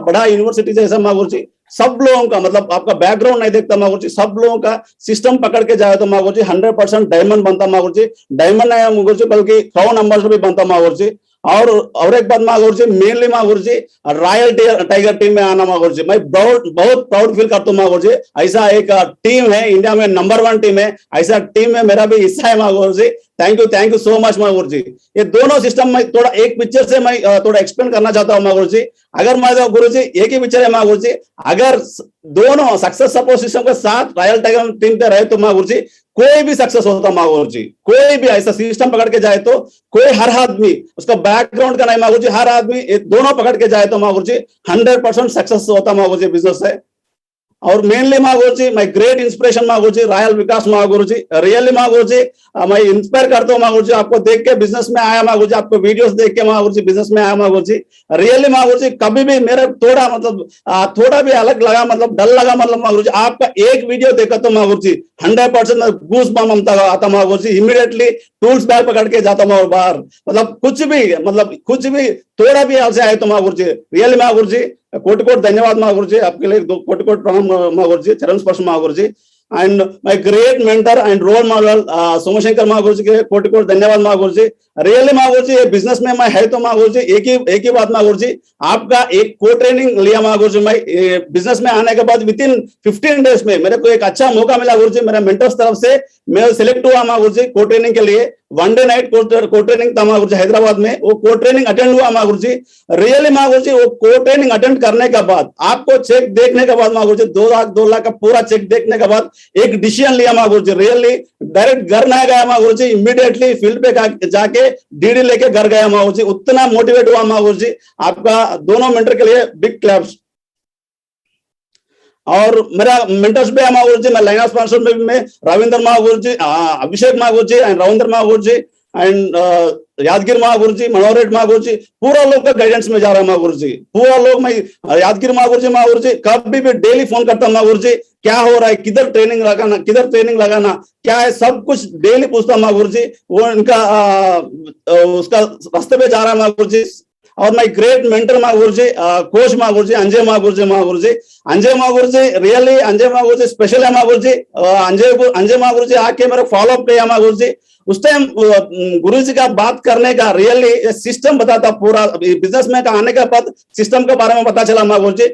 बड़ा यूनिवर्सिटी जैसा मागुर जी, सब लोगों का मतलब आपका बैकग्राउंड नहीं देखता मागुर जी, सब लोगों का सिस्टम पकड़ के जाए तो मागुर जी 100% डायमंड बनता मागुर जी। डायमंड नहीं मागुर जी बल्कि 100 नंबर से भी बनता मागुर जी। और एक बात मागुर जी, मेनली मागुर जी रॉयल टाइगर टीम में आना मागुर जी, मैं बहुत बहुत प्राउड फील करता हूँ मागुर जी। ऐसा एक टीम है इंडिया में, नंबर 1 टीम है, ऐसा टीम में मेरा भी हिस्सा है मागुर जी। थैंक यू सो मच मागुर जी। ये दोनों सिस्टम में थोड़ा एक पिक्चर से मैं थोड़ा एक्सप्लेन करना चाहता हूँ मागुर जी। अगर मैं गुरु जी एक ही पिक्चर है मागुर जी, अगर दोनों सक्सेस सपोर्ट सिस्टम के साथ रॉयल टाइगर टीम पे रहे तो मागुर जी कोई भी सक्सेस होता मागुर जी। कोई भी ऐसा सिस्टम पकड़ के जाए तो कोई, हर आदमी उसका बैकग्राउंड का नहीं मागुर जी, हर आदमी दोनों पकड़ के जाए तो मागुर जी 100% सक्सेस होता मागुर जी बिजनेस है। और मेनली मागुर जी माय ग्रेट इंस्पिरेशन मागुर जी रॉयल विकास मागुर जी। रियली मागुर जी मैं इंस्पायर करता हूँ मागुर जी, आपको देख के बिजनेस में आया मागुर जी, आपको वीडियोस देख के मागुर जी बिजनेस में आया मागुर जी। रियली मागुर जी कभी भी मेरा थोड़ा मतलब थोड़ा भी अलग लगा, मतलब डर लगा, मतलब मागुर जी आपका एक वीडियो देखा तो मागुर जी 100% गूस बम आता मागुर जी। इमीडिएटली टूल्स बैग पकड़ के जाता हूँ बाहर, मतलब कुछ भी थोड़ा भी आलसे आए तो मागुर जी। रियली मागुर जी कोटि कोटि धन्यवाद मागुर जी, आपके लिए कोटि कोटि प्रणाम मागुर जी, चरण स्पर्श मागुर जी। And my great mentor and role model Somshankar मागुर जी के कोटि कोटि धन्यवाद मागुर जी। रियली मागुर जी ये बिजनेस में मैं है तो मागुर जी एक ही बात मागुर जी, आपका एक को ट्रेनिंग लिया मागुर जी। मैं बिजनेस में आने के बाद विदिन 15 डेज में मेरे को एक अच्छा मौका मिला गुरु जी, मेरे मेंटर्स तरफ से मैं सिलेक्ट हुआ मागुर जी को ट्रेनिंग के लिए। 1 डे नाइट को ट्रेनिंग था मागुर जी हैदराबाद में, वो को ट्रेनिंग अटेंड हुआ मागुर जी। रियली मागुर जी वो को ट्रेनिंग अटेंड करने के बाद, आपको चेक देखने के बाद मागुर जी 2 लाख का पूरा चेक देखने के बाद एक डिसीजन लिया मागुर जी। रियली डायरेक्ट घर नहीं गया मागुर जी, इमीडिएटली फील्ड पे जाके डीडी लेके घर गया मागुर जी, उतना मोटिवेट हुआ मागुर जी। आपका दोनों मेंटर के लिए बिग क्लैप्स। और मेरा मेंटर्स भी है मागुर जी, मैं लाइन ऑफ स्पॉन्सर में भी मैं रविंद्र मागुर जी, अभिषेक मागुर जी एंड रविंद्र मागुर जी एंड यादगिर मागुर जी, मनोहर मागुर जी, पूरा लोग का गाइडेंस में जा रहा है मागुर जी। पूरा लोग, मैं यादगिर मागुर जी कभी भी डेली फोन करता हूँ मागुर जी, क्या हो रहा है, किधर ट्रेनिंग लगाना क्या है, सब कुछ डेली पूछता मागुर जी। वो इनका उसका रास्ते पे जा रहा है मागुर जी। और माय ग्रेट मेंटर मागुर जी, कोच मागुर जी, अंजय मागुर जी रियली अंजय मागुर जी स्पेशल है मागुर जी। अंजय मागुर जी आके मेरे फॉलो अप किया मागुर जी। उस टाइम गुरु जी का बात करने का रियली सिस्टम बताता, पूरा बिजनेस में आने के बाद सिस्टम के बारे में पता चला मागुर जी।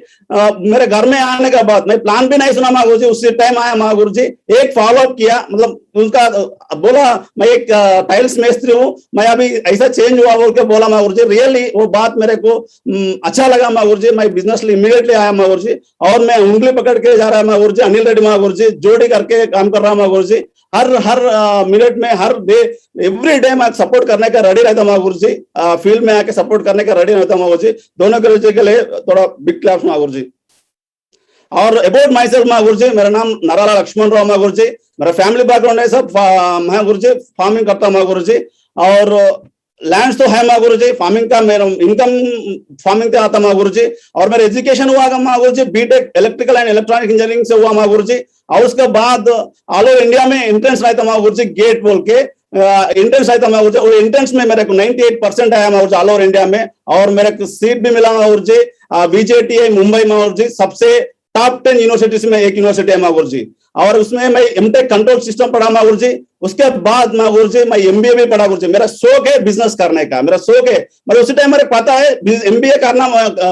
मेरे घर में आने के बाद मैं प्लान भी नहीं सुना मागुर जी, उसी टाइम आया मागुर जी, एक फॉलो अप किया, मतलब उनका बोला मैं एक टाइल्स मिस्त्री हूँ, मैं अभी ऐसा चेंज हुआ बोल के बोला मागुर जी। रियली वो बात मेरे को अच्छा लगा मागुर जी। मैं बिजनेस इमीडिएटली आया मागुर जी, और मैं उंगली पकड़ के जा रहा है मागुर जी, अनिल रेड्डी मागुर जी जोड़ी करके काम कर रहा मागुर जी। हर मिनट में, हर डे, एवरी डे मैं सपोर्ट करने का रेडी रहता मागुर जी, फील्ड में आके सपोर्ट करने का रेडी रहता मागुर जी। दोनों के लिए थोड़ा बिग क्लैप्स मागुर जी। और अबाउट माई सेल्फ मागुर जी, मेरा नाम नाराला लक्ष्मण राव मागुर जी, मेरा फैमिली बैकग्राउंड है सब, मैं गुरु जी फार्मिंग करता मागुर जी। और लैंड्स तो है मागुरु जी, फार्मिंग का मेरा इनकम फार्मिंग से आता मागुरु जी। और मेरा एजुकेशन हुआ मागुरु जी BTech electrical and electronic engineering से हुआ मागुरु जी। और उसके बाद ऑल ओवर इंडिया में एंट्रेंस रहता मागुरु जी, गेट बोल के एंट्रेंस रहता मागुरु जी। और एंट्रेंस में मेरे को 98% आया मागुरु जी ऑल ओवर इंडिया में। और मेरे को सीट भी मिला मागुरु जी VJTI मुंबई मागुरु जी, सबसे टॉप 10 यूनिवर्सिटीज में एक यूनिवर्सिटी है मागुरु जी। और उसमें मैं एमटेक कंट्रोल सिस्टम पढ़ा मागुरु जी। उसके बाद मागुरु जी मैं MBA भी पढ़ा गुरु जी। मेरा शौक है बिजनेस करने का, मेरा शौक है, मतलब उसी टाइम मेरे पता है MBA करना,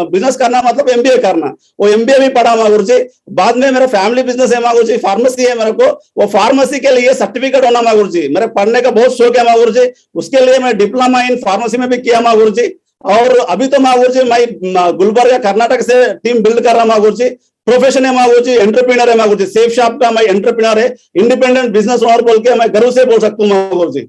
बिजनेस करना मतलब MBA करना। वो MBA भी पढ़ा मागुरु जी। बाद में मेरा फैमिली बिजनेस है मागुरु जी, फार्मेसी है मेरे को। वो फार्मेसी के लिए सर्टिफिकेट होना मागुरु जी, मेरे पढ़ने का बहुत शौक है मागुरु जी। उसके लिए मैं डिप्लोमा इन फार्मेसी में भी किया मागुरु जी। और अभी तो मागुरु जी मैं गुलबर्गा कर्नाटक से टीम बिल्ड कर रहा मागुरु जी। प्रोफेशन है मागुरु जी, एंटरप्रेन्योर है मागुरु जी, सेफ शॉप का मैं एंटरप्रेन्योर है, इंडिपेंडेंट बिजनेस ओनर बोल के मैं गर्व से बोल सकता हूँ मागुरु जी।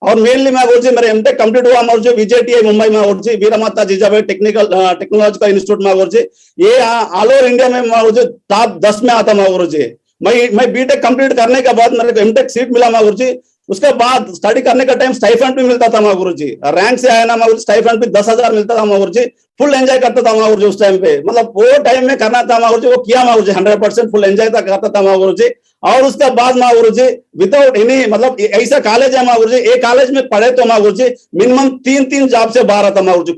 और मेनली मागुरु जी मेरे एमटेक कंप्लीट हुआ मागुरु जी VJTI मुंबई मागुरु जी, वीरमाता जीजाबाई टेक्नोलॉजिकल इंस्टीट्यूट मागुरु जी। ये ऑल ओवर इंडिया में मागुरु जी टॉप 10 में आता मागुरु जी। मैं बीटेक कंप्लीट करने के बाद मेरे को एमटेक सीट मिला मागुरु जी। उसके बाद स्टडी करने का टाइम स्टाइफंड भी मिलता था मागुरु जी, रैंक से आया ना मागुरु, स्टाइफंड भी 10,000 मिलता था मागुरु जी। फुल एंजॉय करता था माँ गुरुजी उस टाइम पे, मतलब वो टाइम में करना था माँ गुरुजी, वो किया माँ गुरुजी 100% फुल एंजॉय करता था माँ गुरुजी। और उसके बाद माँ गुरुजी विदाउट एनी मतलब ऐसा कॉलेज है माँ गुरुजी, एक कॉलेज में पढ़े तो माँ गुरुजी मिनिमम 3 जॉब से बाहर आता माँ गुरुजी।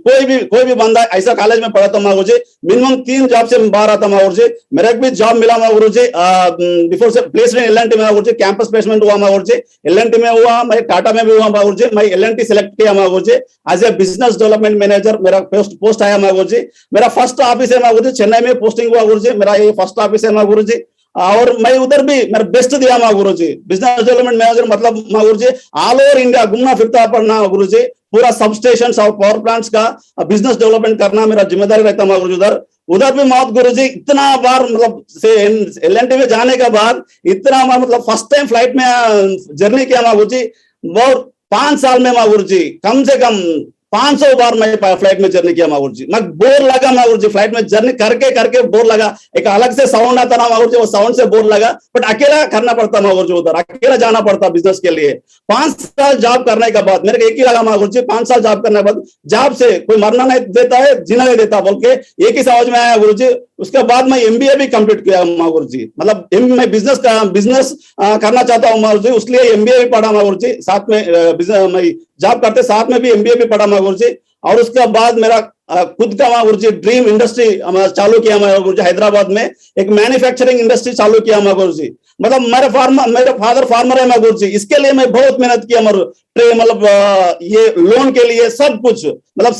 कोई भी बंदा ऐसा कॉलेज में पढ़ा था माँ गुरुजी, मिनिमम 3 जॉब से बाहर आता माँ गुरुजी। मेरा एक भी जॉब मिला माँ गुरुजी, बिफोर से प्लेसमेंट L&T में माँ गुरुजी, कैंपस प्लेसमेंट हुआ माँ गुरुजी, L&T में हुआ, मैं टाटा में भी हुआ माँ गुरुजी। मैं L&T सेलेक्ट किया माँ गुरुजी as a business development manager, मेरा पोस्ट आया माँ गुरुजी। मेरा फर्स्ट ऑफिस है माँ गुरुजी, चेन्नई में पोस्टिंग हुआ गुरुजी, मेरा ये फर्स्ट ऑफिस है माँ गुरुजी। और मैं उधर भी मेरा बेस्ट दिया माँ गुरुजी, बिजनेस डेवलपमेंट मैनेजर मतलब माँ गुरुजी ऑल ओवर इंडिया घूमना फिरता पड़ना गुरुजी, पूरा सब स्टेशन और पावर प्लांट्स का बिजनेस डेवलपमेंट करना मेरा जिम्मेदारी रहता माँ गुरुजी। उधर उधर भी मौत गुरुजी इतना बार मतलब से L&T में जाने के बाद इतना बार मतलब फर्स्ट टाइम फ्लाइट में जर्नी किया माँ गुरुजी। और 5 साल में माँ गुरुजी कम से कम 500 बार मैं फ्लाइट में जर्नी किया माँ गुरुजी। मैं बोर लगा माँ गुरुजी, फ्लाइट में जर्नी करके करके बोर लगा, एक अलग से साउंड आता ना माँ गुरुजी, वो साउंड से बोर लगा, बट अकेला करना पड़ता माँ गुरुजी, उधर अकेला जाना पड़ता बिजनेस के लिए। 5 साल जॉब करने के बाद मेरे को एक ही लगा माँ गुरुजी, 5 साल जॉब करने के बाद जॉब से कोई मरना नहीं देता है, जीना नहीं देता बोल के एक ही समझ में आया गुरुजी। उसके बाद मैं MBA भी कंप्लीट किया माँ गुरुजी, मतलब मैं बिजनेस करना चाहता हूँ माँ गुरुजी, इसलिए MBA भी पढ़ा माँ गुरुजी, साथ में मैं जॉब करते साथ में भी MBA भी पढ़ा माँ गुरुजी। और उसके बाद मेरा खुद का माँ गुरुजी ड्रीम इंडस्ट्री चालू किया माँ गुरुजी, हैदराबाद में एक मैन्युफैक्चरिंग इंडस्ट्री चालू किया माँ गुरुजी। मतलब मेरे फादर फार्मर है माँ गुरुजी, इसके लिए मैं बहुत मेहनत किया मतलब ये लोन के लिए सब कुछ, मतलब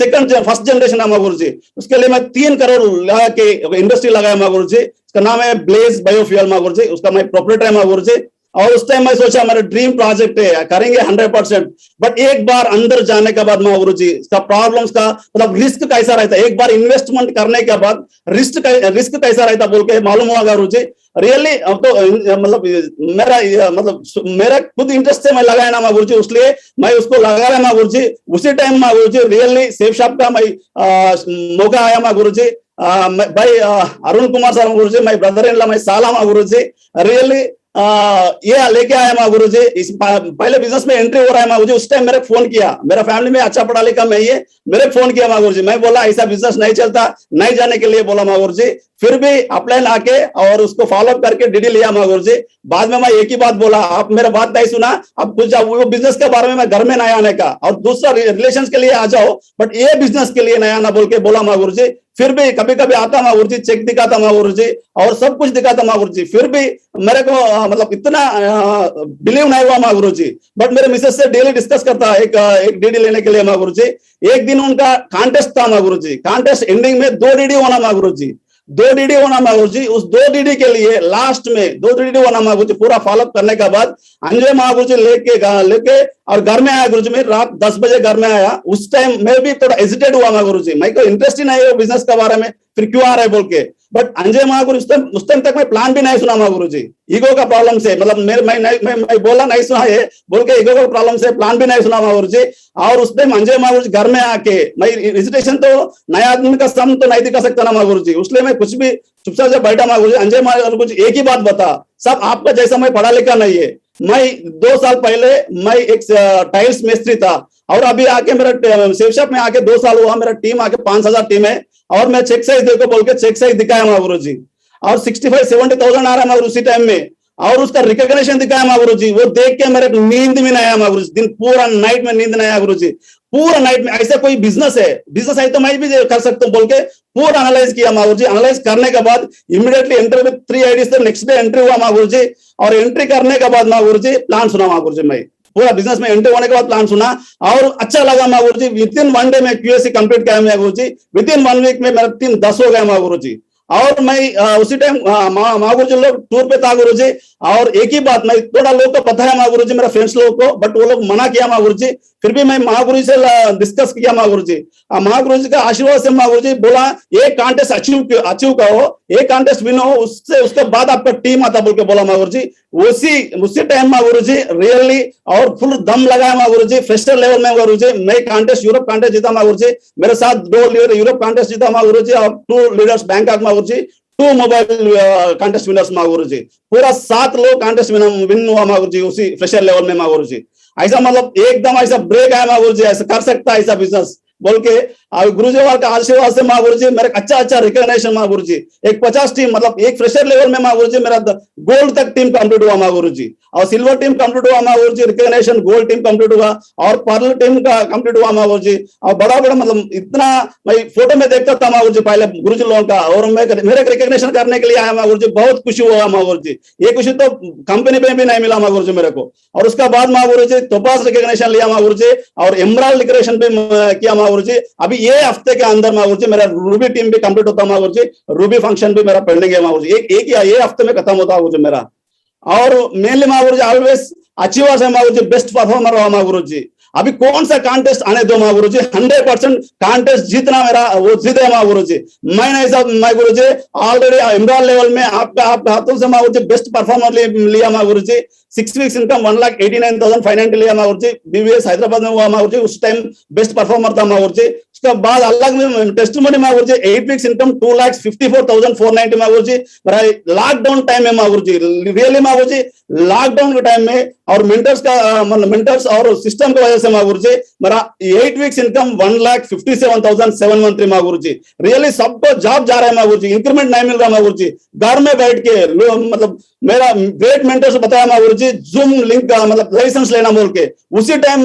फर्स्ट जनरेशन है माँ गुरुजी, उसके लिए मैं 3 करोड़ लगा के इंडस्ट्री लगाया माँ गुरुजी। उसका नाम है ब्लेज बायोफ्यूल माँ गुरुजी, उसका मैं प्रोपराइटर है माँ गुरुजी। और उस टाइम मैं सोचा मेरा ड्रीम प्रोजेक्ट है, करेंगे 100%, बट एक बार अंदर जाने के बाद माँ गुरुजी इसका प्रॉब्लम्स का मतलब रिस्क कैसा रहता है, एक बार इन्वेस्टमेंट करने के बाद रिस्क कैसा रहता बोल के मालूम हुआ गुरुजी। रियली अब तो मतलब मेरा खुद इंटरेस्ट से मैं लगाया ना माँ गुरुजी, इसलिए मैं उसको लगा रहा माँ गुरुजी। उसी टाइम माँ गुरुजी रियली सेफ शॉप का मैं मौका आया माँ गुरुजी। भाई अरुण कुमार सर गुरुजी, मैं ब्रदर इन लॉ, मैं साला माँ गुरुजी, रियली ये लेके आया माँ गुरुजी। इस पहले बिजनेस में एंट्री हो रहा है माँ गुरुजी, उस टाइम मेरे फोन किया, मेरा फैमिली में अच्छा पढ़ा लिखा मैं ये, मेरे फोन किया माँ गुरुजी। मैं बोला ऐसा बिजनेस नहीं चलता, नहीं जाने के लिए बोला माँ गुरुजी। फिर भी अपलाइन आके और उसको फॉलो करके DD लिया माँ गुरुजी। बाद में मैं एक ही बात बोला, आप मेरा बात नहीं सुना, अब कुछ वो बिजनेस के बारे में मैं घर में नहीं आने का, और दूसरा रिलेशन के लिए आ जाओ, बट ये बिजनेस के लिए नहीं आना बोल के बोला माँ गुरुजी। फिर भी कभी कभी आता माँ गुरुजी, चेक दिखाता माँ गुरुजी और सब कुछ दिखाता माँ गुरुजी, फिर भी मेरे को मतलब इतना बिलीव नहीं हुआ माँ गुरुजी। बट मेरे मिसेस से डेली डिस्कस करता एक DD लेने के लिए माँ गुरुजी। एक दिन उनका कॉन्टेस्ट था माँ गुरुजी, कॉन्टेस्ट एंडिंग में 2 DD होना माँ गुरुजी, 2 DD होना माँ गुरुजी। उस 2 DD के लिए लास्ट में 2 DD होना माँ गुरुजी, पूरा फॉलोअप करने के बाद अंजय माँ गुरुजी लेके और घर में आया गुरुजी। मैं रात 10 बजे घर में आया, उस टाइम मैं भी थोड़ा हेजिटेट हुआ माँ गुरुजी, मैं को इंटरेस्ट ही नहीं है बिजनेस के बारे में, फिर क्यों आ रहा है बोल के। बट अंजय माँ गुरु उस टाइम तक मैं प्लान भी नहीं सुना माँ गुरुजी, ईगो का प्रॉब्लम से, मतलब मैं बोला नहीं सुना है बोल के ईगो का प्रॉब्लम से प्लान भी नहीं सुना माँ गुरुजी। और उस टाइम अंजय माँ गुरुजी घर में आके, मैं हेजिटेशन तो नया आदमी का सम तो नहीं दिखा सकता ना माँ गुरुजी, इसलिए मैं कुछ भी चुपचाप से बैठा माँ गुरुजी। अंजय माँ गुरुजी एक ही बात बता, सब आपका जैसा मैं पढ़ा लिखा नहीं है, मैं 2 साल पहले मैं एक टाइल्स मिस्त्री था, और अभी आके मेरा सेफ शॉप में आके 2 साल हुआ, मेरा टीम आके 5,000 टीम है, और मैं चेक साइज देखो बोल के चेक साइज दिखाया माँ गुरुजी, और 65-70,000 आ रहा है माँ उसी टाइम में, और उसका रिकॉग्निशन दिखाया माँ गुरुजी। वो देख के मेरे नींद में नहीं आया माँ गुरुजी, दिन पूरा नाइट में नींद नहीं आया गुरुजी, पूरा नाइट में। ऐसा कोई बिजनेस है तो मैं भी कर सकता हूँ बोल के पूरा एनालाइज किया माँ गुरुजी। एनालाइज करने के बाद इमीडिएटली एंट्री में 3 IDs थे, नेक्स्ट डे एंट्री हुआ माँ गुरुजी। और एंट्री करने के बाद माँ गुरुजी प्लान सुना माँ गुरुजी, मैं पूरा बिजनेस में एंट्री होने के बाद प्लान सुना और अच्छा लगा माँ गुरुजी। विदिन 1 डे में QAC कंप्लीट किया माँ गुरुजी, विदिन 1 वीक में मेरा टीम 10 हो गया माँ गुरुजी। और मैं उसी टाइम माँ गुरुजी लोग टूर पे था गुरुजी, और एक ही बात मैं थोड़ा लोग को पता है माँ गुरुजी, मेरा फ्रेंड्स लोग को, बट वो लोग मना किया माँ गुरुजी। फिर भी मैं माँ गुरुजी से डिस्कस किया माँ गुरुजी, माँ गुरुजी का आशीर्वाद से माँ गुरुजी बोला ये कॉन्टेस्ट अचीव करो, ये कॉन्टेस्ट विन हो, उसके बाद आपका टीम आता बोल के बोला माँ गुरुजी। उसी टाइम माँ गुरुजी रियली और फुल दम लगाया माँ गुरुजी, फ्रेशर लेवल में गुरुजी। मैं कॉन्टेस्ट यूरोप कॉन्टेस्ट जीता माँ गुरुजी, मेरे साथ 2 लीडर यूरोप कॉन्टेस्ट जीता माँ गुरुजी, और 2 लीडर्स बैंकॉक माँ गुरुजी, 2 मोबाइल कॉन्टेस्ट विनर्स माँ गुरुजी, पूरा 7 लोग कॉन्टेस्ट विन हुआ माँ गुरुजी उसी फ्रेशर लेवल में माँ गुरुजी। ऐसा मतलब एकदम ऐसा ब्रेक आया माँ गुरुजी, ऐसा कर सकता है ऐसा बिजनेस, बोल के गुरुजी वाल का आशीर्वाद से माँ गुरुजी मेरे अच्छा अच्छा रिकॉग्निशन माँ गुरुजी। एक 50 टीम मतलब एक फ्रेशर लेवल में माँ गुरुजी मेरा गोल्ड तक टीम कंप्लीट हुआ माँ गुरुजी, और सिल्वर टीम कंप्लीट हुआ माँ गुरुजी, रिकॉग्निशन गोल्ड टीम कंप्लीट हुआ और पर्ल टीम का कंप्लीट हुआ माँ गुरुजी। और बड़ा बड़ा मतलब इतना मैं फोटो में देखता था माँ गुरुजी पहले गुरुजी लोगों का, और मैं मेरे रिकॉग्निशन करने के लिए आया माँ गुरुजी, बहुत खुशी हुआ माँ गुरुजी। ये खुशी तो कंपनी में भी नहीं मिला माँ गुरुजी मेरे को। और उसका बाद माँ गुरुजी टोपाज रिकॉग्निशन लिया माँ गुरुजी, और एमराल्ड रिकॉग्निशन भी किया माँ गुरुजी। अभी ये हफ्ते के अंदर माँ गुरुजी मेरा रूबी टीम भी कंप्लीट होता माँ गुरुजी, रूबी फंक्शन भी मेरा पेंडिंग है माँ गुरुजी, एक ये हफ्ते में खत्म होता गुरुजी मेरा। और मेनली माँ गुरुजी ऑलवेज अचीवर्स है माँ गुरुजी, बेस्ट परफॉर्मर रहा माँ गुरुजी। अभी कौन सा कॉन्टेस्ट आने दो माँ गुरुजी, 100% कॉन्टेस्ट जीतना मेरा वो जीते माँ गुरुजी। मैं नहीं सब माँ गुरुजी ऑलरेडी एमराल्ड लेवल में आपका हाथों से माँ गुरुजी बेस्ट परफॉर्मर लिया माँ गुरुजी। 6 वीक्स इनकम 1,89,590 लिया माँ गुरुजी, BBS हैदराबाद में हुआ माँ गुरुजी, उस टाइम बेस्ट परफॉर्मर था माँ गुरुजी। उसके बाद अलग में टेस्टिमोनी माँ गुरुजी 8 वीक्स इनकम 2,54,490 माँ गुरुजी। मेरा लॉकडाउन टाइम में माँ गुरुजी, रियली माँ गुरुजी लॉकडाउन के टाइम में और मेंटर्स का मतलब मेंटर्स और सिस्टम की वजह से माँ गुरुजी मेरा 8 वीक्स इनकम 1,57,713 माँ गुरुजी। रियली सबको जॉब जा रहा है माँ गुरुजी, इंक्रीमेंट नहीं मिल रहा माँ गुरुजी। घर में बैठ के मतलब मेरा ग्रेट मेंटर्स बताया माँ गुरुजी जूम लिंक का मतलब लाइसेंस लेना बोल के, उसी टाइम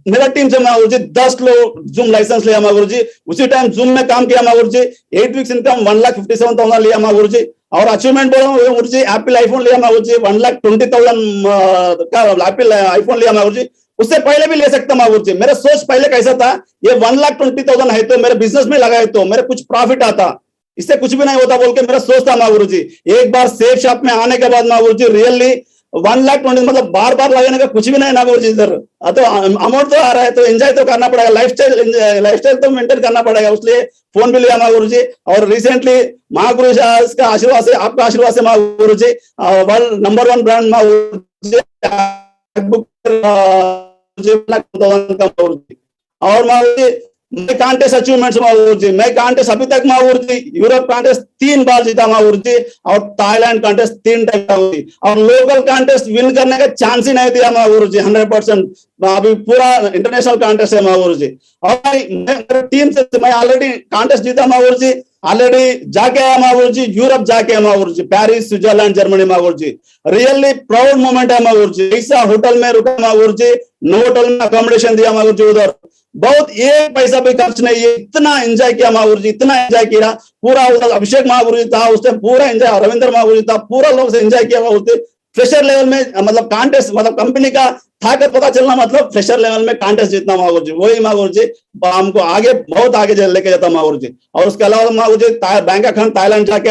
मेरा टीम से माँ गुरुजी 10 लोग जूम लाइसेंस लिया माँ गुरुजी, उसी टाइम जूम में काम किया माँ गुरुजी। 8 वीक्स इनकम 1,57,000 लिया माँ गुरुजी। और अचीवमेंट बोला गुरुजी एप्पल आईफोन लिया माँ गुरुजी, 1,20,000 का एप्पल आईफोन लिया माँ गुरुजी। उससे पहले भी ले सकता माँ गुरुजी। मेरा सोच पहले कैसा था, ये 1,20,000 है तो मेरे बिजनेस में लगाए तो मेरे कुछ प्रॉफिट आता, इससे कुछ भी नहीं होता बोल के मेरा सोच था माँ गुरुजी। एक बार सेफ शॉप में आने के बाद माँ गुरुजी रियली 1,20,000 मतलब बार बार लगाने का कुछ भी नहीं ना गुरुजी। इधर तो अमाउंट तो आ रहा है तो एंजॉय तो करना पड़ेगा, लाइफस्टाइल तो मेंटेन करना पड़ेगा, इसलिए फोन भी लिया माँ गुरुजी। और रिसेंटली माँ गुरुजी का आशीर्वाद से, आपका आशीर्वाद से माँ गुरुजी वर्ल्ड नंबर 1 ब्रांड माँ गुरुजी और माँ गुरुजी मैं कॉन्टेस्ट अचीवमेंट्स माँ गुरुजी, मैं कॉन्टेस्ट अभी तक माँ गुरुजी यूरोप कॉन्टेस्ट 3 बार जीता माँ गुरुजी, और थाईलैंड कॉन्टेस्ट 3 टाइम माँ गुरुजी, और लोकल कॉन्टेस्ट विन करने का चांस ही नहीं दिया माँ गुरुजी 100%। अभी पूरा इंटरनेशनल कॉन्टेस्ट है माँ गुरुजी। और टीम से मैं ऑलरेडी कॉन्टेस्ट जीता माँ गुरुजी, ऑलरेडी जाके आया माँ गुरुजी, यूरोप जाके आया माँ गुरुजी, पेरिस, स्विट्जरलैंड, जर्मनी माँ गुरुजी। रियली प्राउड मोमेंट है माँ गुरुजी। ऐसा होटल में रुका माँ गुरुजी, नो होटल में अकोमोडेशन दिया माँ गुरुजी, उधर बहुत एक पैसा भी खर्च नहीं है, इतना एंजॉय किया माँ गुरुजी, इतना एंजॉय किया पूरा। उधर अभिषेक माँ गुरुजी था उस टाइम, पूरा एंजॉय, रविंद्र माँ गुरुजी था, पूरा लोग से एंजॉय किया माँ गुरुजी। फ्रेशर लेवल में मतलब कॉन्टेस्ट मतलब कंपनी का ताकत पता चलना मतलब फ्रेशर लेवल में कॉन्टेस्ट जीतना माँ गुरुजी, वही माँ गुरुजी हमको आगे बहुत आगे लेके जाता माँ गुरुजी। और उसके अलावा माँ गुरुजी बैंक अकाउंट थाईलैंड जाके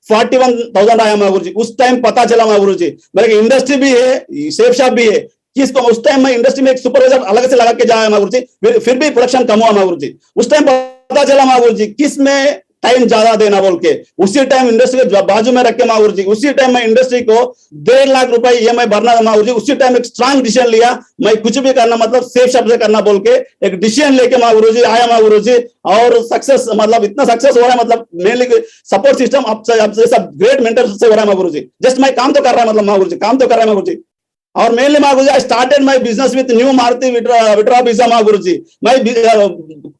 41,000 आया माँ गुरुजी। उस टाइम पता चला माँ गुरुजी मेरे इंडस्ट्री भी है, सेफ शॉप भी है, किसको उस टाइम मैं इंडस्ट्री में एक सुपरवाइजर अलग से लगा के जाया माँ गुरुजी, फिर भी प्रोडक्शन कम हुआ माँ गुरुजी। उस टाइम पता चला माँ गुरुजी किस में टाइम ज्यादा देना बोल के, उसी टाइम इंडस्ट्री के बाजू में रख के माँ गुरुजी, उसी टाइम मैं इंडस्ट्री को 1.5 लाख रुपए EMI भरना था माँ गुरुजी। उसी टाइम एक स्ट्रांग डिसीजन लिया, मैं कुछ भी करना मतलब सेफ शब्द से करना बोल के एक डिसीजन लेके माँ गुरुजी आया माँ गुरुजी। और सक्सेस मतलब इतना सक्सेस हो रहा है, मतलब मेनली सपोर्ट सिस्टम अब सब ग्रेट मेंटर से हो रहा है माँ गुरुजी। जस्ट मैं काम तो कर रहा है मतलब माँ गुरुजी, काम तो कर रहा है माँ गुरुजी। और मेनली माँ गुरुजी I started my business with new Maruti Vitara Brezza माँ गुरुजी। मैं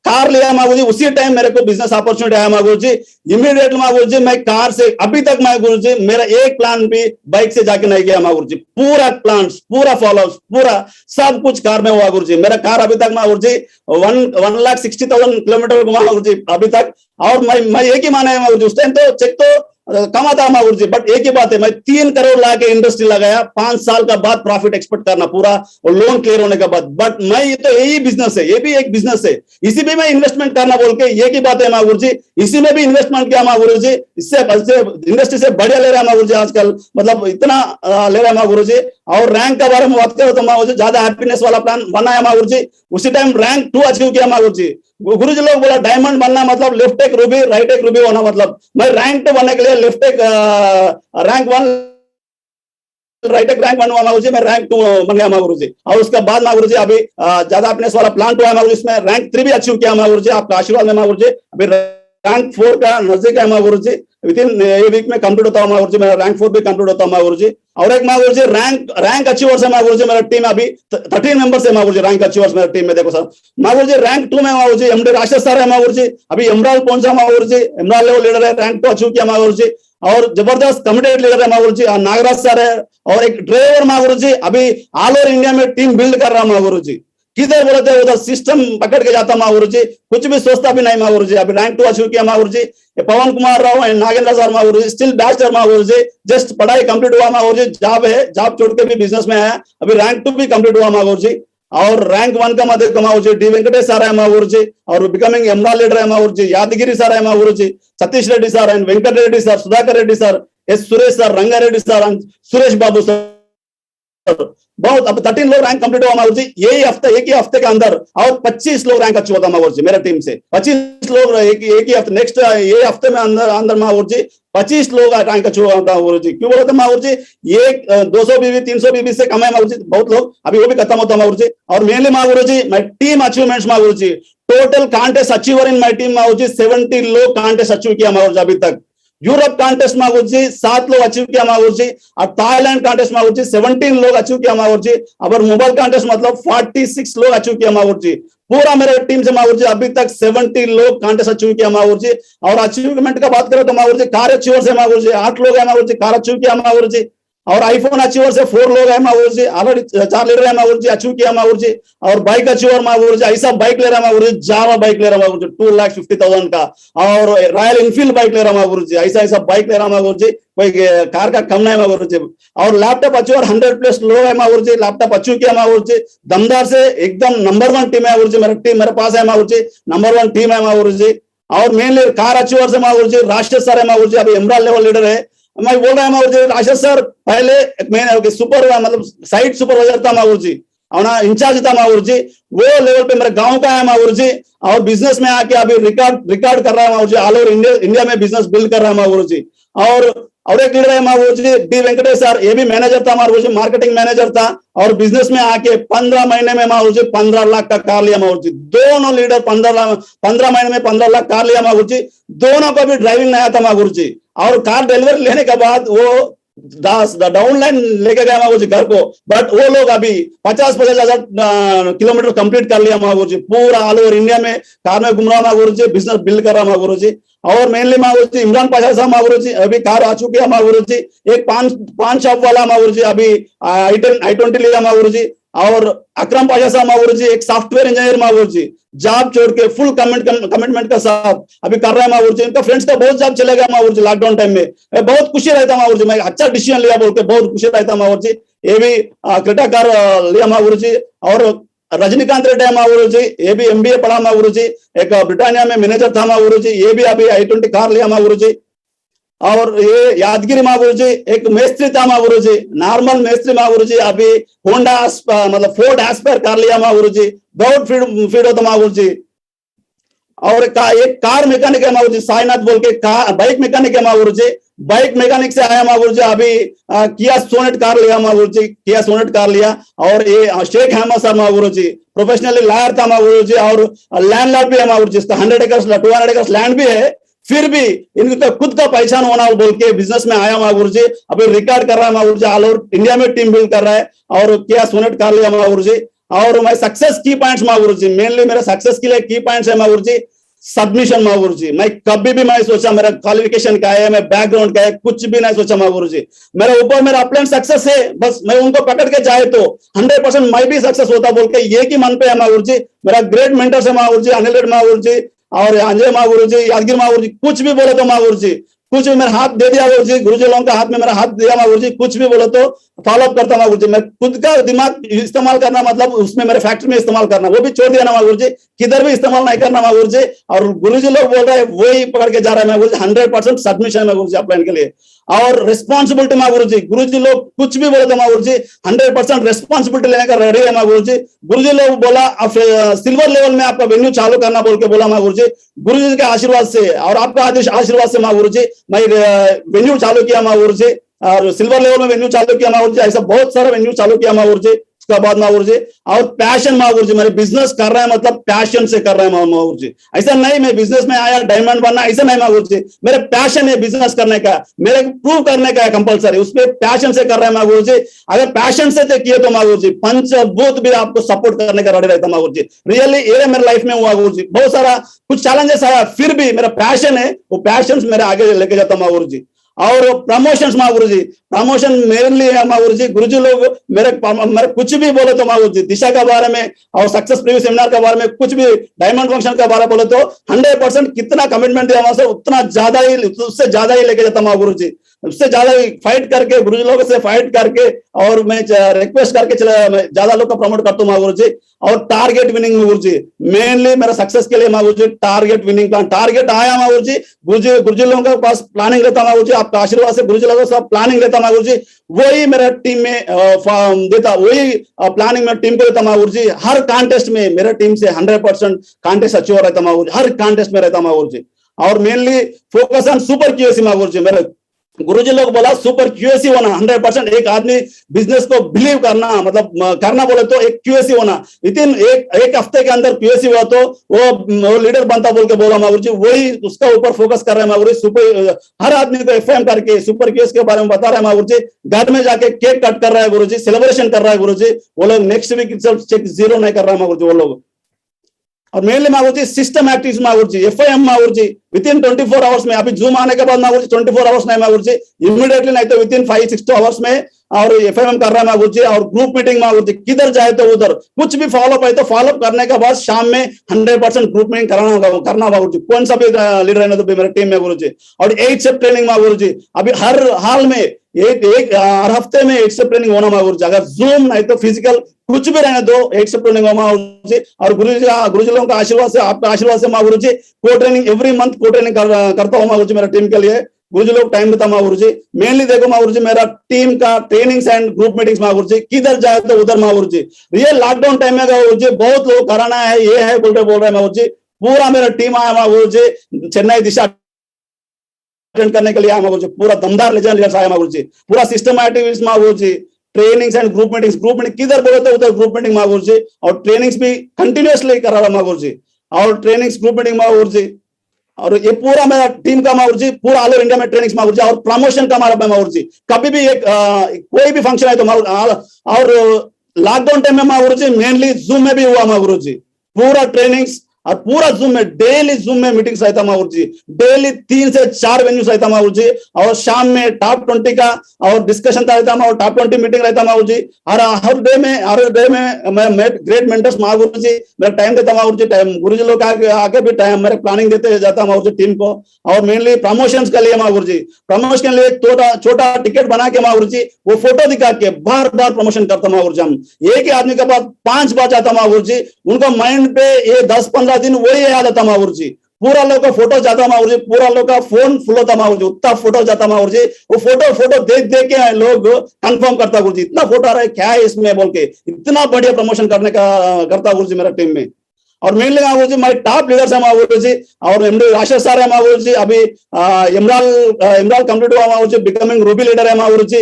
कार लिया माँ गुरुजी, उसी टाइम मेरे को बिजनेस अपॉर्चुनिटी आया माँ गुरुजी। इमीडिएटली माँ गुरुजी मैं कार से अभी तक माँ गुरुजी मेरा एक प्लान भी बाइक से जाके नहीं गया माँ गुरुजी। पूरा प्लान, पूरा फॉलो, पूरा सब कुछ कार में हुआ गुरुजी। मेरा कार अभी तक माँ गुरुजी 1,60,000 किलोमीटर घुमा गुरुजी अभी तक। और मैं एक ही माना है माँ गुरुजी, उस टाइम तो चेक तो कमा था माँ गुरुजी, बट एक ही बात है मैं 3 करोड़ ला के इंडस्ट्री लगाया, 5 साल का बाद प्रॉफिट एक्सपेक्ट करना पूरा और लोन क्लियर होने के बाद। बट मैं ये तो यही बिजनेस है, ये भी एक बिजनेस है, इसी में मैं इन्वेस्टमेंट करना बोल के ये की बात है माँ गुरुजी। इसी में भी इन्वेस्टमेंट किया माँ गुरुजी, इससे इंडस्ट्री से बढ़िया ले रहा है माँ गुरुजी आजकल, मतलब इतना ले रहा है माँ गुरुजी। और रैंक के बारे में बात करो तो माँ गुरुजी ज्यादा हैप्पीनेस वाला प्लान बनाया माँ गुरुजी, उसी टाइम रैंक 2 अचीव किया माँ गुरुजी। गुरुजी लोग बोला डायमंड बनना मतलब लेफ्ट एक रूबी राइट एक रूबी होना, मतलब मैं रैंक 2 बनने के लिए लेफ्ट एक रैंक 1 राइट एक रैंक 1 हुआ माँ गुरुजी, मैं रैंक 2 बन गया माँ गुरुजी। और उसके बाद माँ गुरुजी अभी ज्यादा हैप्पीनेस वाला प्लान 2 है माँ गुरुजी, इसमें रैंक 3 भी अचीव किया माँ गुरुजी, आपका आशीर्वाद में माँ गुरुजी। अभी रैंक 4 का नजदीक है माँ गुरुजी, विद इन ए वीक में कंप्लीट होता है माँ गुरुजी, मेरा रैंक 4 भी कंप्लीट होता है माँ गुरुजी। और एक माँ गुरुजी रैंक अचीवर्स है माँ गुरुजी, मेरा टीम अभी 13 मेंबर्स है माँ गुरुजी, रैंक अचीवर्स मेरा टीम में। देखो सर माँ गुरुजी रैंक 2 में माँ गुरुजी एमडी राशेद सर है माँ गुरुजी, अभी एमराल पहुंचा माँ गुरुजी, एमराल लेवल लीडर है, रैंक 2 अचीव किया माँ गुरुजी। और जबरदस्त कमिटेड लीडर है माँ गुरुजी, नागराज सर है। और एक ड्राइवर माँ गुरुजी अभी ऑल ओवर इंडिया में टीम बिल्ड कर रहा माँ गुरुजी, किधर बोले थे उधर सिस्टम पकड़ के जाता माँ गुरुजी, कुछ भी सोचता भी नहीं माँ गुरुजी। अभी रैंक 2 अचीव किया माँ गुरुजी। पवन कुमार राव एंड नागेंद्र सर माँ गुरुजी स्टिल बैचलर माँ गुरुजी, जस्ट पढ़ाई कंप्लीट हुआ माँ गुरुजी, जॉब है, जॉब छोड़ के भी बिजनेस में आया, अभी रैंक 2 भी कंप्लीट हुआ माँ गुरुजी। और रैंक 1 का मध्य माँ गुरुजी डी वेंकटेश सर है माँ गुरुजी, और बिकमिंग एमरा लीडर है माँ गुरुजी, यादगिरी सर है माँ गुरुजी, Satish Reddy sir and Venkat Reddy sir, Sudhakar Reddy sir, S Suresh sir, Ranga Reddy sir, Suresh Babu sir, बहुत। अब 13 लोग रैंक कंप्लीट हुआ माँ जी यही हफ्ते, एक ही हफ्ते के अंदर। और 25 लोग रैंक अच्छी होता माँ जी मेरे टीम से, 25 लोग एक ही हफ्ते, नेक्स्ट ये हफ्ते में अंदर माँ जी 25 लोग रैंक अच्छी होता माँ जी। क्यों बोलते माँ जी, ये 200 बीबी 300 बीबी से कम है माँ जी, बहुत लोग अभी वो भी खत्म होता माँ जी। और मेनली माँ जी माई टीम अचीवमेंट्स माँ जी, total contest achiever in my team माँ जी 70 लोग कॉन्टेस्ट अचीव किया माँ जी अभी तक। यूरोप कॉन्टेस्ट माँ जी 7 लोग अचीव किया माँ जी, और थाईलैंड कॉन्टेस्ट माँ जी 17 लोग अचीव किया माँ जी, और मोबाइल कॉन्टेस्ट मतलब 46 लोग अचीव किया माँ जी। पूरा मेरे टीम से माँ जी अभी तक 70 लोग कॉन्टेस्ट अचीव किया माँ जी। और अचीवमेंट का बात करें तो माँ जी कार अचीवर से माँ जी 8 लोग है माँ जी, कार अचीव किया माँ जी। और आईफोन अचीवर से 4 लोग है माँ जी, ऑलरेडी 4 लीडर है माँ जी, अचीव किया माँ जी। और बाइक अचीवर माँ जी, ऐसा बाइक ले रहा है माँ जी, जावा बाइक ले रहा है माँ जी 2,50,000 का, और रॉयल इनफील्ड बाइक ले रहा है माँ जी, ऐसा बाइक ले रहा है माँ जी, कोई कार का कम नहीं है माँ जी। और लैपटॉप अचीवर 100+ लोग है माँ जी, लैपटॉप अचीव किया माँ जी, दमदार से एकदम नंबर 1 टीम है माँ जी, मेरा टीम मेरे पास है माँ जी, नंबर 1 टीम है माँ जी। और मेनली कार अचीवर से माँ जी राशेद सर है माँ जी, अभी एमराल लेवल लीडर है। मैं बोल रहा हूँ राशेद सर पहले मैं सुपर मतलब साइट सुपरवाइजर था माँ जी, और ना इंचार्ज था माँ जी, वो लेवल पे मेरे गांव का है माँ जी। और बिजनेस में आके अभी रिकॉर्ड कर रहा है माँ जी, ऑल ओवर इंडिया में बिजनेस बिल्ड कर रहा है माँ जी। और एक लीडर है माँ जी डी वेंकटेश सर, ये भी मैनेजर था माँ जी, मार्केटिंग मैनेजर था, और बिजनेस में आके 15 महीने में माँ जी 15 लाख का कार लिया माँ जी। दोनों लीडर 15 महीने में 15 लाख कार लिया माँ जी, दोनों को भी ड्राइविंग नहीं आता माँ जी। और कार डिलीवरी लेने के बाद वो डाउनलाइन लेके गया माँ जी घर को, बट वो लोग अभी 50-50 हजार किलोमीटर कंप्लीट कर लिया माँ जी, पूरा ऑल ओवर इंडिया में कार में घूम रहा माँ जी, बिजनेस बिल्ड कर रहा माँ जी। और मेनली माँ जी इमरान पाशा साहब माँ जी अभी कार आ चुकी है माँ जी, एक पान शॉप वाला माँ जी अभी i20 लिया माँ जी। और अकरम पाशा साहब माँ जी एक सॉफ्टवेयर इंजीनियर माँ जी, जॉब छोड़ के फुल कमिटमेंट का साथ अभी कर रहा है माँ जी। इनका फ्रेंड्स का बहुत जॉब चले गया माँ जी लॉकडाउन टाइम में, बहुत खुशी रहता माँ जी, मैं अच्छा डिसीजन लिया बोल के बहुत खुशी रहता माँ जी। ये भी क्रेटा कार लिया माँ जी। और रजनीकांत रेड्डी है माँ जी, ये भी MBA पढ़ा माँ जी, एक ब्रिटानिया में मैनेजर था माँ जी, ये भी अभी i20 कार लिया माँ जी। और ये यादगिरी माँ जी एक मेस्त्री था माँ जी, नॉर्मल मेस्त्री माँ जी, अभी होंडा मतलब फोर्ड एस्पायर कार लिया माँ जी, बहुत फीड होता माँ जी। और एक कार मैकेनिक है माँ जी साईनाथ बोल के, बाइक मैकेनिक है माँ जी, बाइक मैकेनिक से आया माँ जी, अभी किया सोनेट कार लिया माँ जी, किया सोनेट कार लिया। और ये शेख अहमद साहब माँ जी प्रोफेशनली लायर था माँ जी, और लैंडलॉर्ड भी है माँ जी, इसका 100 एकर्स 200 एकर्स लैंड भी है, फिर भी इनका खुद का पहचान होना बोल के बिजनेस में आया माँ जी, अभी रिकॉर्ड कर रहा है माँ जी, ऑल ओवर इंडिया में टीम बिल्ड कर रहा है। और किया सोनेट कार लिया माँ जी। और मैं सक्सेस की पॉइंट्स माँ जी, मेनली मेरा सक्सेस के लिए की पॉइंट्स है माँ जी, सबमिशन माँ जी। मैं कभी भी मैं सोचा मेरा क्वालिफिकेशन क्या है, मैं बैकग्राउंड क्या है, कुछ भी नहीं सोचा माँ जी। मेरे ऊपर मेरा अपलाइन सक्सेस है, बस मैं उनको पकड़ के जाए तो 100% मैं भी सक्सेस होता बोल के ये की मन पे है माँ जी। मेरा ग्रेट मेंटर्स है माँ जी, अनिल रेड्डी माँ जी, और अंजय माँ जी, यादगिरी माँ जी, कुछ भी बोले तो माँ जी, कुछ भी मेरा हाथ दे दिया गुरुजी, गुरुजी लोगों का हाथ में मेरा हाथ दिया गुरुजी, कुछ भी बोलो तो फॉलो अप करता गुरुजी। मैं खुद का दिमाग इस्तेमाल करना मतलब उसमें मेरे फैक्ट्री में इस्तेमाल करना, वो भी छोड़ दिया ना गुरुजी, किधर भी इस्तेमाल नहीं करना गुरुजी। और गुरुजी लोग बोल रहे हैं वही पकड़ के जा रहा है गुरुजी, 100% सबमिशन है गुरुजी अप्लाइन के लिए। और रिस्पॉन्सिबिलिटी माँ गुरुजी, गुरुजी लोग कुछ भी बोले तो माँ गुरुजी 100% रिस्पॉन्सिबिलिटी लेने का रेडी है माँ गुरुजी। गुरुजी लोग बोला सिल्वर लेवल में आपका वेन्यू चालू करना बोल के बोला माँ गुरुजी, गुरुजी के आशीर्वाद से और आपका आशीर्वाद से माँ गुरुजी मैं वेन्यू चालू किया माँ गुरुजी, और सिल्वर लेवल में वेन्यू चालू किया माँ गुरुजी। ऐसा बहुत सारा वेन्यू चालू किया माँ गुरुजी। उसका बाद माँ जी और पैशन माँ जी, मेरे बिजनेस कर रहे हैं मतलब पैशन से कर रहे हैं माँ जी। ऐसा नहीं मैं बिजनेस में आया डायमंड बनना, ऐसा नहीं माँ जी, मेरे पैशन है बिजनेस करने का, मेरे प्रूव करने का है कंपलसरी, उसमें पैशन से कर रहे हैं माँ जी। अगर पैशन से किए तो माँ जी पंचभूत भी आपको सपोर्ट करने का रेडी रहता माँ जी। रियली ये मेरे लाइफ में हुआ गुरु जी, बहुत सारा कुछ चैलेंजेस आया, फिर भी मेरा पैशन है, वो पैशन मेरे आगे लेके जाता माँ गुरु जी। और प्रमोशंस माँ गुरु जी, प्रमोशन मेरे लिए है माँ गुरु जी लोग मेरे कुछ भी बोले तो माँ गुरु जी दिशा के बारे में और सक्सेस प्रीव्यू सेमिनार के बारे में कुछ भी डायमंड फंक्शन के बारे में बोले तो 100% कितना कमिटमेंट दिया वहां से उतना ज्यादा ही, उससे ज्यादा ही लेके जाता माँ गुरु जी, उससे ज्यादा फाइट करके गुरु जी लोगों से फाइट करके और मैं रिक्वेस्ट करके चला, मैं ज्यादा लोग का प्रमोट करता हूँ गुरु जी। और टारगेट विनिंग में गुरु जी मेनली मेरा सक्सेस के लिए गुरु जी टारगेट विनिंग प्लान, टारगेट आया गुरु जी लोगों के पास प्लानिंग रहता गुरु जी, आपका आशीर्वाद से गुरु जी लोगों से प्लानिंग रहता गुरु जी, वही मेरा टीम में देता, वही प्लानिंग में टीम को देता गुरु जी। हर कॉन्टेस्ट में मेरा टीम से 100% कॉन्टेस्ट अचीव रहता गुरु जी, हर कॉन्टेस्ट में रहता गुरु जी। और mainly focus on super QAC गुरु जी, मेरे गुरुजी लोग बोला सुपर क्यूएसी होना 100%, एक आदमी बिजनेस को बिलीव करना मतलब करना बोले तो एक क्यूएसी होना, विद इन एक हफ्ते के अंदर क्यूएसी हुआ तो वो लीडर बनता बोल के बोला गुरुजी, वही उसका ऊपर फोकस कर रहे हैं गुरुजी। सुपर हर आदमी को एफएम करके सुपर क्यूएस के बारे में बता रहे हैं गुरुजी, घर में जाके केक कट कर रहा है गुरुजी, सेलिब्रेशन कर रहा है गुरुजी, वो लोग नेक्स्ट वीक चेक जीरो नहीं कर रहा है गुरुजी वो लोग। और मेनली मागुरुजी सिस्टमैटिक्स मागुरुजी, एफआईएम मागुरुजी विद इन 24 आवर्स में, अभी जूम आने के बाद मागुरुजी 24 आवर्स नहीं मागुरुजी, इमीडिएटली नहीं तो विद इन 5-6 आवर्स में और एफआईएम कर रहा है मागुरुजी। और ग्रुप मीटिंग मागुरुजी, किधर जाए तो उधर, कुछ भी फॉलोअप है तो फॉलोअप करने के बाद शाम में 100% ग्रुप मीटिंग करना मागुरुजी, कौन सा भी लीडर रहना तो मेरे टीम में गुरुजी। और 8 स्टेप ट्रेनिंग मागुरुजी, अभी हर हाल में हर हफ्ते में 8 स्टेप ट्रेनिंग होना मागुरुजी, अगर जूम नहीं तो फिजिकल कुछ भी रहने दो 8 स्टेप ट्रेनिंग होना मागुरुजी। और गुरुजी लोगों का आशीर्वाद से, आपका आशीर्वाद से मागुरुजी को ट्रेनिंग एवरी मंथ को ट्रेनिंग करता हूँ मागुरुजी मेरा टीम के लिए। गुरुजी लोग टाइम देता मागुरुजी, मेनली देखो मागुरुजी मेरा टीम का ट्रेनिंग्स एंड ग्रुप मीटिंग्स मागुरुजी, किधर जाए तो उधर मागुरुजी। रियल लॉकडाउन टाइम में मागुरुजी बहुत लोग कराना है ये है बोल रहे हैं मागुरुजी, पूरा मेरा टीम आया मागुरुजी, चेन्नई दिशा अटेंड करने के लिए आया मागुरुजी, पूरा दमदार लीडर्स आया मागुरुजी, पूरा सिस्टमैटिक मागुरुजी, ट्रेनिंग्स एंड ग्रुप मीटिंग किधर बोले तो उधर ग्रुप मीटिंग मागुरुजी। और ट्रेनिंग्स भी कंटिन्यूअसली कर रहा मागुरुजी, और ट्रेनिंग्स ग्रुप मीटिंग मागुरुजी, और ये पूरा मेरा टीम का मागुरुजी, पूरा ऑल ओवर इंडिया में ट्रेनिंग्स मागुरुजी। और प्रमोशन का हमारा मागुरुजी, कभी भी एक कोई भी फंक्शन है तो और लॉकडाउन टाइम में मागुरुजी मेनली जूम में भी हुआ मागुरुजी, पूरा ट्रेनिंग्स और पूरा जूम में डेली जूम में मीटिंग्स रहता मागुरुजी, डेली 3 से 4 वेन्यूज रहता मागुरुजी। और शाम में टॉप 20 का और डिस्कशन रहता और टॉप 20 मीटिंग रहता मागुरुजी। और हर डे में मैं ग्रेट मेंटर्स मागुरुजी मेरा टाइम देता मागुरुजी, टाइम गुरुजी लोग आगे भी टाइम मेरे प्लानिंग देते जाता मागुरुजी टीम को। और मेनली प्रमोशंस के लिए मागुरुजी, प्रमोशन के लिए छोटा टिकट बना के मागुरुजी वो फोटो दिखा के बार बार प्रमोशन करता मागुरुजी। हम एक ही आदमी के पास 5 बार जाता मागुरुजी, उनका माइंड पे ये 10-15 दिन वही याद आता मागुरुजी, पूरा लोग का फोटो जाता मागुरुजी, पूरा लोग का फोन फुल होता मागुरुजी, उतना फोटो जाता मागुरुजी, वो फोटो देख के लोग कंफर्म करता गुरुजी, इतना फोटो आ रहा है क्या है इसमें बोल के, इतना बढ़िया प्रमोशन करने का करता गुरुजी मेरा टीम में। और मेनली मागुरुजी माय टॉप लीडर्स है मागुरुजी, और एमडी राशेष सर है मागुरुजी, अभी इमरान कंप्लीट हुआ मागुरुजी, बिकमिंग रूबी लीडर है मागुरुजी,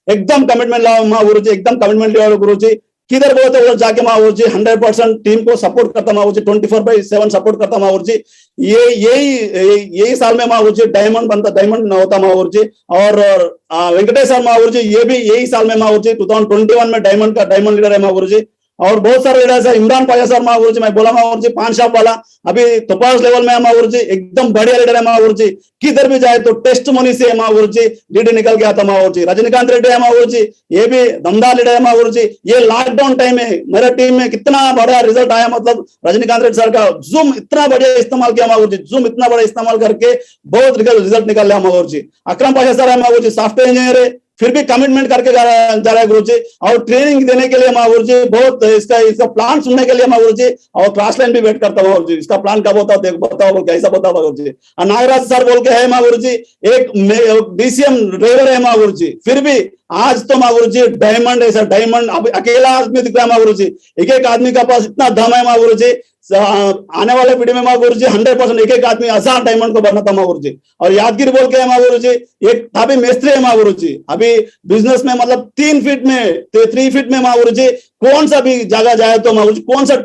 एकदम कमिटमेंट मागुरुजी, एकदम कमिटमेंट लिया गुरुजी, किधर बोले तो उधर जाके मागुरुजी 100% टीम को सपोर्ट करता मागुरुजी, 24/7 सपोर्ट करता मागुरुजी। यही साल में मागुरुजी डायमंड होता मागुरुजी। और वेंकटेश सर मागुरुजी ये भी यही साल में मागुरुजी 2021 में डायमंड लीडर है मागुरुजी। और बहुत सारे लीडर्स है, इमरान पाजा सर मागुरुजी, मैं बोला मागुरुजी पान शॉप वाला, अभी तोपाज लेवल में है मागुरुजी, एकदम बढ़िया लीडर है मागुरुजी, किधर भी जाए तो टेस्ट मनी से मागुरुजी लीडर निकल गया था मागुरुजी। रजनीकांत रेड्डी है मागुरुजी, ये भी दमदार लीडर है मागुरुजी। ये लॉकडाउन टाइम में मेरा टीम में कितना बड़ा रिजल्ट आया, मतलब रजनीकांत रेड्डी सर का जूम इतना बढ़िया इस्तेमाल किया मागुरुजी, जूम इतना बड़ा इस्तेमाल करके बहुत रिजल्ट निकल लिया मागुरुजी। अकरम पाशा सर है मागुरुजी, सॉफ्टवेयर इंजीनियर है, फिर भी कमिटमेंट करके जा रहा है गुरुजी। और ट्रेनिंग देने के लिए मागुरुजी बहुत इसका प्लान सुनने के लिए मागुरुजी, और क्लास लाइन भी वेट करता हूँ मागुरुजी, इसका प्लान कब होता है बताओ कैसा बताओ मागुरुजी। और नागराज सर बोल के है मागुरुजी, एक डीसीएम ड्राइवर है मागुरुजी, फिर भी आज तो मागुरुजी डायमंड है सर, डायमंड अकेला आदमी दिख रहा है मागुरुजी, एक आदमी का पास इतना दम है मागुरुजी, आने वाले पीढ़ी में माँ गुरुजी 100% एक एक आदमी 1000 डायमंड को बनाता माँ गुरुजी। और यादगिरी बोल के है माँ गुरुजी, एक अभी मिस्त्री है माँ गुरुजी, अभी बिजनेस में मतलब 3 फीट में 3 फीट में माँ गुरुजी कौन सा भी जगह जाए तो माँ गुरुजी, कौन सा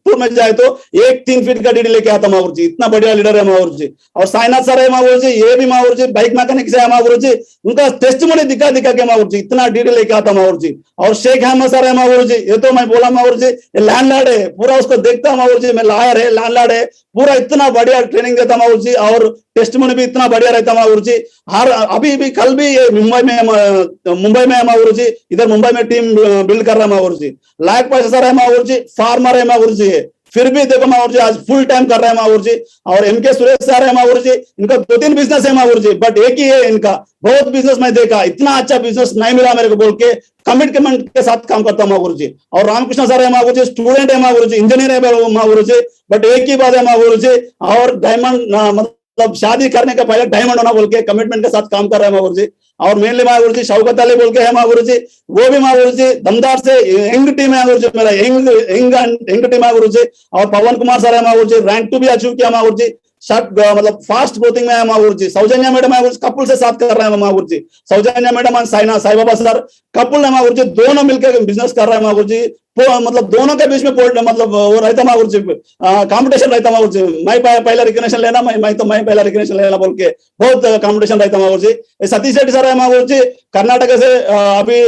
टूर में जाए तो एक 3 फीट का डीडी लेके आता माँ गुरुजी। इतना बढ़िया लीडर है माँ गुरुजी। और साइनाथ सर है माँ गुरुजी, ये भी माँ गुरुजी बाइक मैकेनिक से है माँ गुरुजी, उनका टेस्टिमोनी दिखा दिखा के माँ गुरुजी इतना डीडी लेके आता माँ गुरुजी। और शेख अहमद सर है माँ गुरुजी, ये तो मैं बोला माँ गुरुजी, ये लैंडलॉर्ड है, पूरा उसको देखता माँ गुरुजी, मैं लायर है लैंडलॉर्ड है, पूरा इतना बढ़िया ट्रेनिंग देता माँ गुरुजी और टेस्टिमोनी भी इतना बढ़िया रहता माँ गुरुजी। हर अभी भी कल भी ये मुंबई में है माँ गुरुजी, इधर मुंबई में टीम बिल्ड कर रहा है माँ गुरुजी। लायक पैसा सर है माँ गुरुजी, फार्मर है माँ गुरुजी है, फिर भी देखो माँ गुरुजी आज फुल टाइम कर रहे हैं माँ गुरुजी। और एमके सुरेश सर है माँ गुरुजी, इनका 2-3 बिजनेस है माँ गुरुजी, बट एक ही है इनका, बहुत बिजनेस मैं देखा, इतना अच्छा बिजनेस नहीं मिला मेरे को बोल के कमिटमेंट के साथ काम करता माँ गुरुजी। और रामकृष्ण सर है माँ गुरुजी, स्टूडेंट है माँ गुरुजी, इंजीनियर है माँ गुरुजी, बट एक ही बात है माँ गुरुजी, और डायमंड मतलब शादी करने का पहले डायमंड होना बोल के कमिटमेंट के साथ काम कर रहे हैं माँ गुरुजी। और मेनली माँ गुरुजी शौकत अली बोल के है माँ गुरुजी, वो भी माँ गुरुजी दमदार से यंग टीम है गुरुजी, मेरा यंग टीम है गुरुजी। और पवन कुमार सर है माँ गुरुजी, रैंक 2 भी अचीव किया माँ गुरुजी, मतलब फास्ट ग्रोथिंग में है माँ गुरुजी। सौजन्या मैडम है कपुल से साथ कर रहे हैं माँ गुरुजी, सौजन्या मैडम और साई बाबा सर कपुल है माँ गुरुजी, दोनों मिलकर बिजनेस कर रहे हैं माँ गुरुजी। मतलब दोनों के बीच में मतलब वो रहता माँ गुरुजी, कंपटीशन रहता माँ गुरुजी, मैं पहला रिकग्निशन लेना, मैं पहला रिकग्निशन लेना बोल के बहुत कंपटीशन रहता माँ गुरुजी। सतीश रेड्डी सर है माँ गुरुजी, कर्नाटक से अभी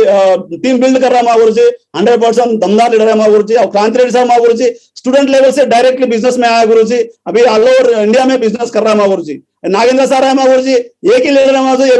टीम बिल्ड कर रहा है माँ गुरुजी, 100% दमदार लीडर है माँ गुरुजी। और क्रांति रेड्डी सर माँ गुरुजी स्टूडेंट लेवल से डायरेक्टली बिजनेस में आया गुरुजी, अभी ऑल ओवर इंडिया में बिजनेस कर रहा है माँ गुरुजी। नागेंद्र सर है माँ गुरुजी, एक ही लीडर है माँ गुरुजी,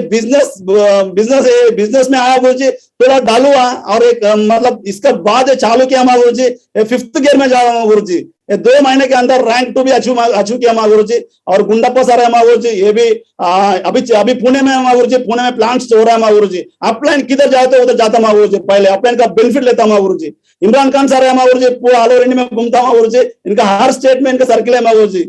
बिजनेस में आया गुरुजी, थोड़ा डालू और एक मतलब इसके बाद चालू किया माँ गुरुजी, 5th गियर में जा रहा हूँ गुरुजी, 2 महीने के अंदर रैंक 2 भी अचीव किया माँ गुरुजी। और गुंडप्पा सर है माँ गुरुजी, ये भी अभी पुणे में है माँ गुरुजी, पुणे में प्लांट्स हो रहा है माँ गुरुजी, अपलाइन किधर जाए तो उधर जाता माँ गुरुजी, पहले अपलाइन का बेनिफिट लेता माँ गुरुजी। इमरान खान सर है माँ गुरुजी, पूरा ऑल ओवर इंडिया में घूमता माँ गुरुजी, इनका हर स्टेट में इनका सर्किल है माँ गुरुजी।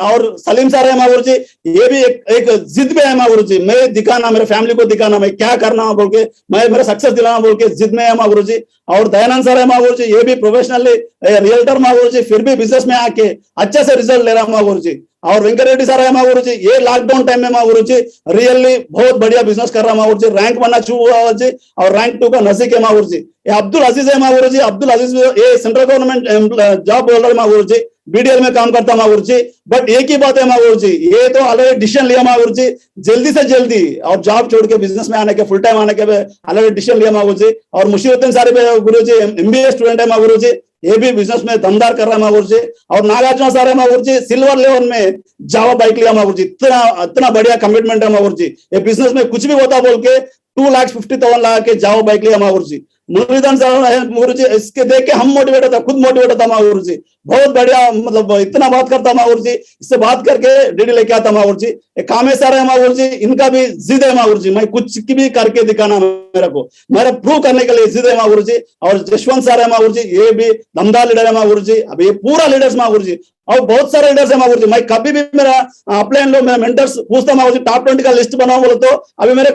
और सलीम सर है माँ गुरुजी, ये भी एक जिद पे है माँ गुरुजी, मैं दिखाना, मेरे फैमिली को दिखाना, मैं क्या करना बोल के, मैं मेरा सक्सेस दिलाना बोल के जिद में है माँ गुरुजी। और दयानंद सर है माँ गुरुजी, ये भी प्रोफेशनली रियल्टर माँ गुरुजी, फिर भी बिजनेस में आके अच्छे से रिजल्ट ले रहा माँ गुरुजी। और वेंकट रेड्डी सर है माँ गुरुजी, ये लॉकडाउन टाइम में माँ गुरुजी रियली बहुत बढ़िया बिजनेस कर रहा माँ गुरुजी, रैंक 1 अचीव हुआ जी, और रैंक 2 का नजदीक है माँ गुरुजी। ये अब्दुल अजीज है माँ गुरुजी, अब्दुल अजीज ये सेंट्रल गवर्नमेंट जॉब होल्डर माँ गुरुजी, बीडीएल में काम करता माँ गुरुजी। बट एक ही बात है माँ गुरुजी, ये तो ऑलरेडी डिसीजन लिया माँ गुरुजी, जल्दी से जल्दी और जॉब छोड़ के बिजनेस में आने के, फुल टाइम आने के ऑलरेडी डिसीजन लिया माँ गुरुजी। और मुशीरुद्दीन सारी गुरुजी एमबीए स्टूडेंट है माँ गुरुजी, ये भी बिजनेस में दमदार कर रहा है माँ गुरुजी। और नागार्जुन सर है माँ गुरुजी, सिल्वर लेवल में जावा बाइक लिया माँ गुरुजी, इतना बढ़िया कमिटमेंट है माँ गुरुजी, ये बिजनेस में कुछ भी होता बोल के 2,50,000 लगा के जावा बाइक लिया माँ गुरुजी। मुरलीधरन सर गुरुजी, इसके देख के हम मोटिवेट होता, खुद मोटिवेट होता माँ गुरुजी, बहुत बढ़िया, मतलब इतना बात करता माँ गुरुजी, इससे बात करके डीडी लेके आता माँ गुरुजी। कामेश सर है माँ गुरुजी, इनका भी जिद है माँ गुरुजी, मैं कुछ भी करके दिखाना, मेरा प्रूव करने के लिए जिद है माँ गुरुजी। और जशवंत सर है माँ गुरुजी, ये भी दमदार लीडर है माँ गुरुजी, अब ये पूरा लीडर्स माँ गुरुजी, और बहुत सारे लीडर्स है माँ गुरुजी। मैं कभी भी मेरा अपलाइन लोग, मेरा मेंटर्स पूछता माँ गुरुजी टॉप 20 का लिस्ट बनाओ बोले तो अभी मेरे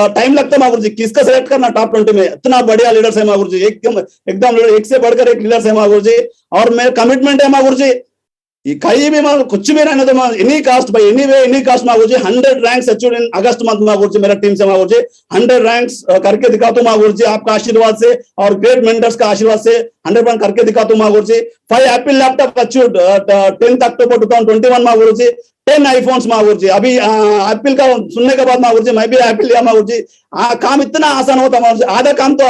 टाइम लगता माँ गुरुजी, किसका सेलेक्ट करना टॉप 20 में, इतना बढ़िया लीडर्स है माँ गुरुजी, एकदम एक से बढ़कर एक लीडर्स है माँ गुरुजी। और मेरा कमिटमेंट है माँ गुरुजी, कहीं भी मैं कुछ भी रहने तो any caste by any way any caste माँ गुरुजी, 100 ranks achieved in August month माँ गुरुजी, मेरा टीम से माँ गुरुजी 100 रैंक्स करके दिखाता हूँ माँ गुरुजी, आपका आशीर्वाद से और ग्रेट मेंटर्स का आशीर्वाद से 100% करके दिखाता हूँ माँ गुरुजी। 5 एप्पल लैपटॉप अचीव्ड 10th अक्टूबर 2021 माँ गुरुजी, 10 आईफोन्स माँ गुरुजी। अभी एप्पल का सुनने के बाद माँ गुरुजी मैं भी एप्पल लिया माँ गुरुजी, काम इतना आसान होता माँ गुरुजी, आधा काम तो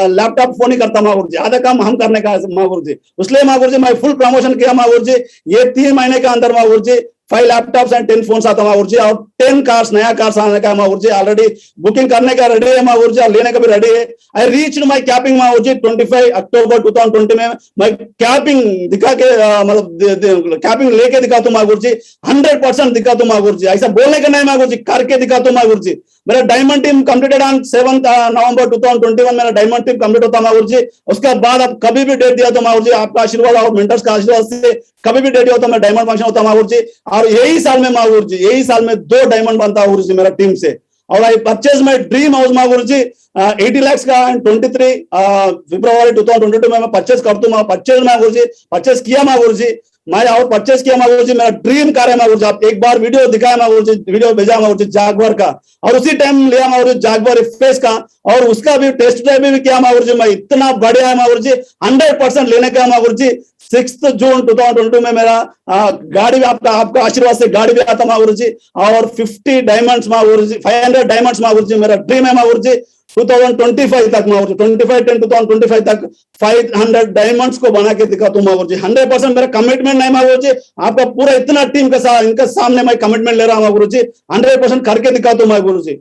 लैपटॉप फोन ही करता माँ गुरुजी, आधा काम हम करने का माँ गुरुजी, इसलिए माँ गुरुजी मैं फुल प्रमोशन किया माँ गुरुजी। ये 3 महीने के अंदर माँ गुरुजी 5 लैपटॉप्स एंड 10 फोन्स आता माँ गुरुजी, और 10 कार्स, नया कार्स आने का माँ गुरुजी, ऑलरेडी बुकिंग करने का रेडी है माँ गुरुजी, और लेने का भी रेडी है। आई रीच्ड माय कैपिंग माँ गुरुजी 25 अक्टूबर 2020 में मैं कैपिंग दिखा के मतलब कैपिंग लेके दिखा दूं माँ गुरुजी, 100% दिखा दूं माँ गुरुजी, ऐसा बोलने का नहीं माँ गुरुजी, करके दिखा दूं माँ गुरुजी। मेरा डायमंड टीम कंप्लीटेड ऑन 7 नवंबर 2021, मेरा डायमंड टीम कंप्लीट होता माँ गुरुजी। उसके बाद आप कभी भी डेट दिया तो माँ गुरुजी, आपका आशीर्वाद और मेंटर्स का आशीर्वाद से कभी भी डेट दिया तो मैं डायमंड फंक्शन होता माँ गुरुजी। और यही साल में माँ गुरुजी, यही साल में 2 डायमंड बनता गुरुजी मेरा टीम से। और I purchase my dream house माँ गुरुजी 80 lakhs का एंड 23 February 2022 में मैं परचेज कर दूँ परचेज माँ गुरुजी परचेज किया माँ गुरुजी मैं और परचेज किया माँ गुरुजी मेरा ड्रीम कार है माँ गुरुजी आप एक बार वीडियो दिखाया माँ गुरुजी वीडियो भेजा माँ गुरुजी जागवार का और उसी टाइम लिया माँ गुरुजी जागवार फेस का और उसका भी टेस्ट ड्राइव भी किया माँ गुरुजी मैं इतना बढ़िया है माँ गुरुजी 100% लेने का माँ गुरुजी 6 जून 2022 में मेरा गाड़ी भी आपका आशीर्वाद से गाड़ी भी आता माँ गुरुजी और 50 डायमंड्स माँ गुरुजी 500 डायमंड्स माँ गुरुजी मेरा ड्रीम है माँ गुरुजी 2025 तक माँ गुरुजी 25/10/2025 तक 500 डायमंड्स को बना के दिखा तू माँ गुरुजी 100% मेरा कमिटमेंट नहीं माँ गुरुजी आपका पूरा इतना टीम के साथ इनके सामने मैं कमिटमेंट ले रहा हूँ माँ गुरुजी 100% करके दिखा तू माँ गुरुजी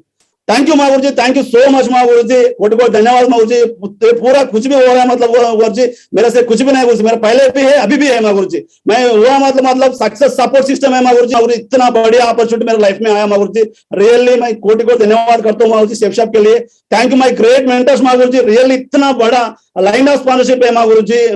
थैंक यू माँ गुरुजी थैंक यू सो मच माँ गुरुजी कोटि कोटि धन्यवाद माँ गुरुजी पूरा कुछ भी हो रहा है मतलब गुरुजी मेरे से कुछ भी नहीं गुरुजी मेरा पहले भी है अभी भी है माँ गुरुजी मैं हुआ मतलब सक्सेस सपोर्ट सिस्टम है माँ गुरुजी इतना बढ़िया अपॉर्चुनिटी मेरे लाइफ में आया माँ गुरुजी रियली मैं कोटि कोटि धन्यवाद करता हूँ माँ गुरुजी सेफ शॉप के लिए thank you my great mentors माँ गुरुजी रियली इतना बड़ा लाइन ऑफ स्पॉन्सरशिप है माँ गुरुजी